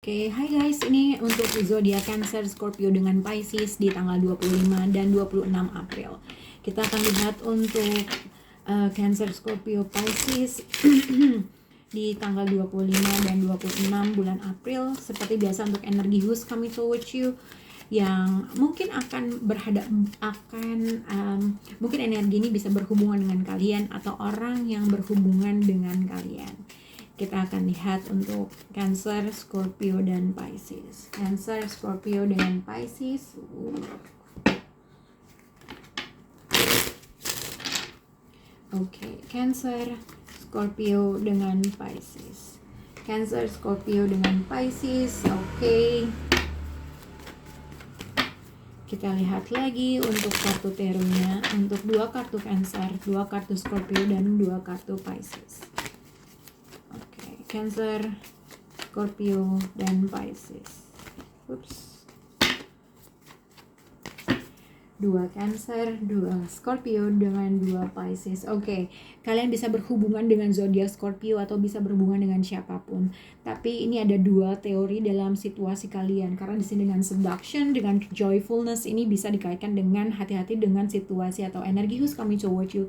Oke, hai guys, ini untuk zodiak Cancer, Scorpio dengan Pisces di tanggal 25 dan 26 April. Kita akan lihat untuk Cancer, Scorpio, Pisces di tanggal 25 dan 26 bulan April. Seperti biasa untuk energi who's coming towards you yang mungkin mungkin energi ini bisa berhubungan dengan kalian atau orang yang berhubungan dengan kalian. Kita akan lihat untuk Cancer, Scorpio, dan Pisces. Cancer, Scorpio, dengan Pisces. Oke, Cancer, Scorpio, dengan Pisces. Cancer, Scorpio, dengan Pisces. Oke. Kita lihat lagi untuk kartu tarotnya. Untuk 2 kartu Cancer, 2 kartu Scorpio, dan 2 kartu Pisces. Cancer, Scorpio, dan Pisces. 2 Cancer, 2 Scorpio dengan 2 Pisces. Oke, kalian bisa berhubungan dengan zodiak Scorpio atau bisa berhubungan dengan siapapun. Tapi ini ada 2 teori dalam situasi kalian. Karena di sini dengan seduction, dengan joyfulness ini bisa dikaitkan dengan hati-hati dengan situasi atau energi who's coming towards you.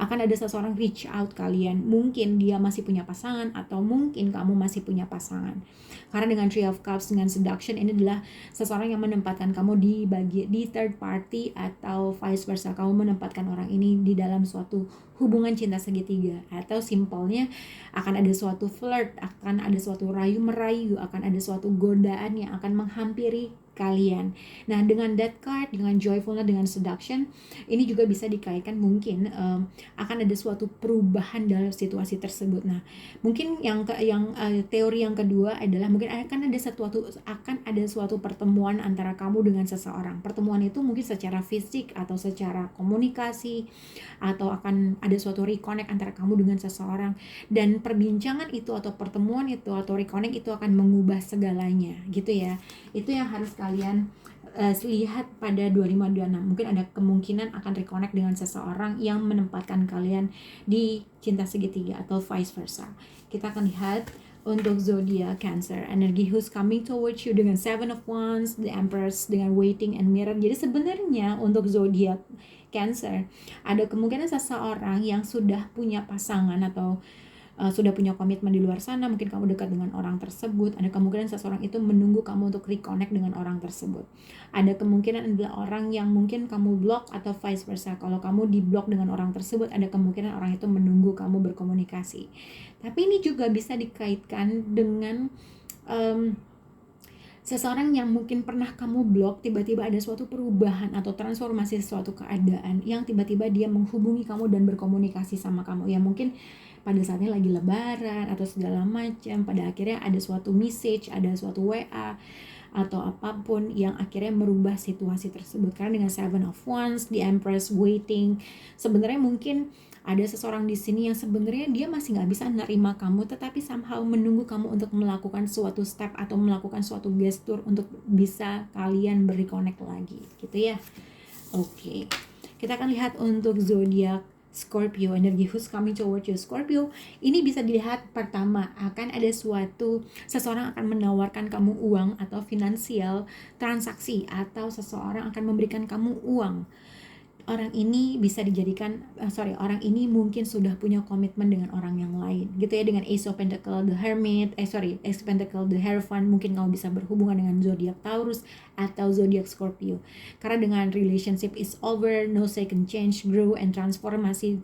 Akan ada seseorang reach out kalian. Mungkin dia masih punya pasangan atau mungkin kamu masih punya pasangan. Karena dengan Three of Cups, dengan seduction, ini adalah seseorang yang menempatkan kamu di third party atau vice versa. Kamu menempatkan orang ini di dalam suatu hubungan cinta segitiga, atau simpelnya akan ada suatu flirt, akan ada suatu rayu-merayu, akan ada suatu godaan yang akan menghampiri kalian. Nah, dengan Death card, dengan joyfulness, dengan seduction, ini juga bisa dikaitkan mungkin akan ada suatu perubahan dalam situasi tersebut. Nah, mungkin teori yang kedua adalah mungkin akan ada suatu pertemuan antara kamu dengan seseorang. Pertemuan itu mungkin secara fisik atau secara komunikasi, atau akan ada suatu reconnect antara kamu dengan seseorang, dan perbincangan itu atau pertemuan itu atau reconnect itu akan mengubah segalanya gitu ya. Itu yang harus kalian lihat pada 2526. Mungkin ada kemungkinan akan reconnect dengan seseorang yang menempatkan kalian di cinta segitiga atau vice versa. Kita akan lihat untuk zodiak Cancer, energi who's coming towards you dengan 7 of Wands, the Empress, dengan waiting and mirror. Jadi sebenarnya untuk zodiak Cancer ada kemungkinan seseorang yang sudah punya pasangan atau sudah punya komitmen di luar sana. Mungkin kamu dekat dengan orang tersebut. Ada kemungkinan seseorang itu menunggu kamu untuk reconnect dengan orang tersebut. Ada kemungkinan adalah orang yang mungkin kamu block atau vice versa. Kalau kamu di block dengan orang tersebut, ada kemungkinan orang itu menunggu kamu berkomunikasi. Tapi ini juga bisa dikaitkan dengan seseorang yang mungkin pernah kamu blok, tiba-tiba ada suatu perubahan atau transformasi suatu keadaan yang tiba-tiba dia menghubungi kamu dan berkomunikasi sama kamu. Ya mungkin pada saatnya lagi lebaran atau segala macam, pada akhirnya ada suatu message, ada suatu WA atau apapun yang akhirnya merubah situasi tersebut. Karena dengan 7 of Wands, the Empress, waiting, sebenarnya mungkin ada seseorang di sini yang sebenarnya dia masih nggak bisa menerima kamu, tetapi somehow menunggu kamu untuk melakukan suatu step atau melakukan suatu gestur untuk bisa kalian reconnect lagi, gitu ya. Oke. Kita akan lihat untuk zodiak Scorpio, energi who's coming towards you. Scorpio, ini bisa dilihat pertama akan ada seseorang akan menawarkan kamu uang atau finansial transaksi, atau seseorang akan memberikan kamu uang. Orang ini bisa dijadikan orang ini mungkin sudah punya komitmen dengan orang yang lain gitu ya. Dengan Ace of Pentacle, the Hermit, Ace of Pentacle, the Hierophant, mungkin kamu bisa berhubungan dengan zodiak Taurus atau zodiak Scorpio. Karena dengan relationship is over, no second chance, grow and transformasi,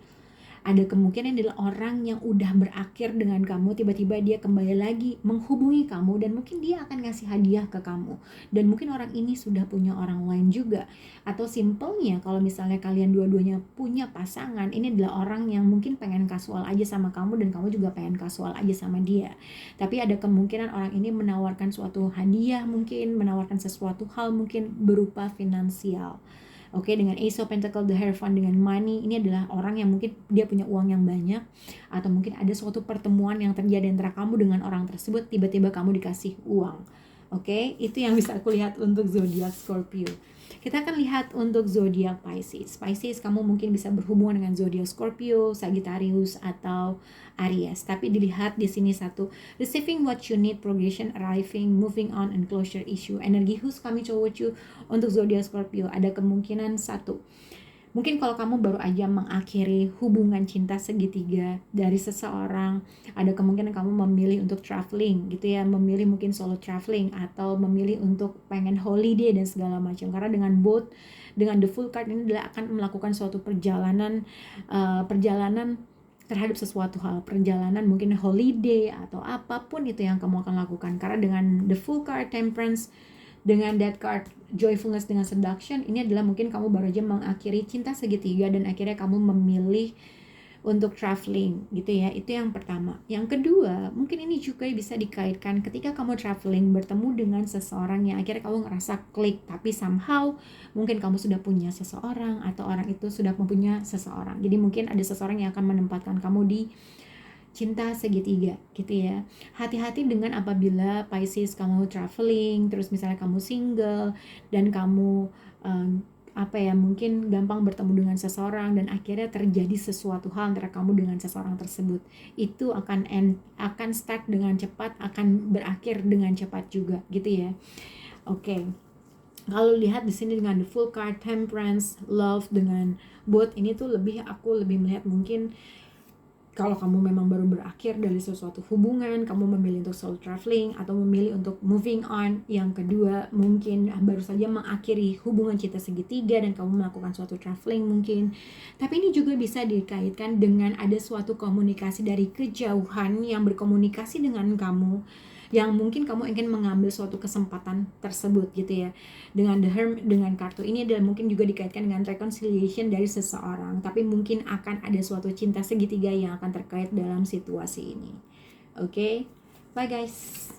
ada kemungkinan adalah orang yang udah berakhir dengan kamu, tiba-tiba dia kembali lagi menghubungi kamu, dan mungkin dia akan ngasih hadiah ke kamu, dan mungkin orang ini sudah punya orang lain juga. Atau simpelnya kalau misalnya kalian dua-duanya punya pasangan, ini adalah orang yang mungkin pengen kasual aja sama kamu dan kamu juga pengen kasual aja sama dia. Tapi ada kemungkinan orang ini menawarkan suatu hadiah, mungkin menawarkan sesuatu hal mungkin berupa finansial. Oke, dengan Ace of Pentacle, the Hierophant, dengan money, ini adalah orang yang mungkin dia punya uang yang banyak, atau mungkin ada suatu pertemuan yang terjadi antara kamu dengan orang tersebut, tiba-tiba kamu dikasih uang. Oke, itu yang bisa aku lihat untuk zodiak Scorpio. Kita akan lihat untuk zodiak Pisces. Pisces, kamu mungkin bisa berhubungan dengan zodiak Scorpio, Sagittarius, atau Aries. Tapi dilihat di sini satu, receiving what you need, progression, arriving, moving on, and closure issue. Energi who's coming toward you untuk zodiak Scorpio ada kemungkinan satu. Mungkin kalau kamu baru aja mengakhiri hubungan cinta segitiga dari seseorang, ada kemungkinan kamu memilih untuk traveling gitu ya, memilih mungkin solo traveling atau memilih untuk pengen holiday dan segala macam. Karena dengan both, dengan the full card ini adalah akan melakukan suatu perjalanan terhadap sesuatu hal, perjalanan mungkin holiday atau apapun itu yang kamu akan lakukan. Karena dengan the full card Temperance, dengan that card joyfulness dengan seduction, ini adalah mungkin kamu baru aja mengakhiri cinta segitiga dan akhirnya kamu memilih untuk traveling gitu ya. Itu yang pertama. Yang kedua, mungkin ini juga bisa dikaitkan ketika kamu traveling bertemu dengan seseorang yang akhirnya kamu ngerasa klik, tapi somehow mungkin kamu sudah punya seseorang atau orang itu sudah mempunyai seseorang. Jadi mungkin ada seseorang yang akan menempatkan kamu di cinta segitiga gitu ya. Hati-hati dengan apabila Pisces kamu traveling, terus misalnya kamu single dan kamu mungkin gampang bertemu dengan seseorang dan akhirnya terjadi sesuatu hal antara kamu dengan seseorang tersebut. Itu akan start dengan cepat, akan berakhir dengan cepat juga gitu ya. Oke. Kalau lihat di sini dengan the full card Temperance, love dengan both, ini tuh aku lebih melihat mungkin kalau kamu memang baru berakhir dari sesuatu hubungan, kamu memilih untuk solo traveling atau memilih untuk moving on. Yang kedua, mungkin baru saja mengakhiri hubungan cinta segitiga dan kamu melakukan suatu traveling mungkin. Tapi ini juga bisa dikaitkan dengan ada suatu komunikasi dari kejauhan yang berkomunikasi dengan kamu, yang mungkin kamu ingin mengambil suatu kesempatan tersebut gitu ya. Dengan the Hermit, dengan kartu ini adalah mungkin juga dikaitkan dengan reconciliation dari seseorang, tapi mungkin akan ada suatu cinta segitiga yang akan terkait dalam situasi ini. Oke, bye guys.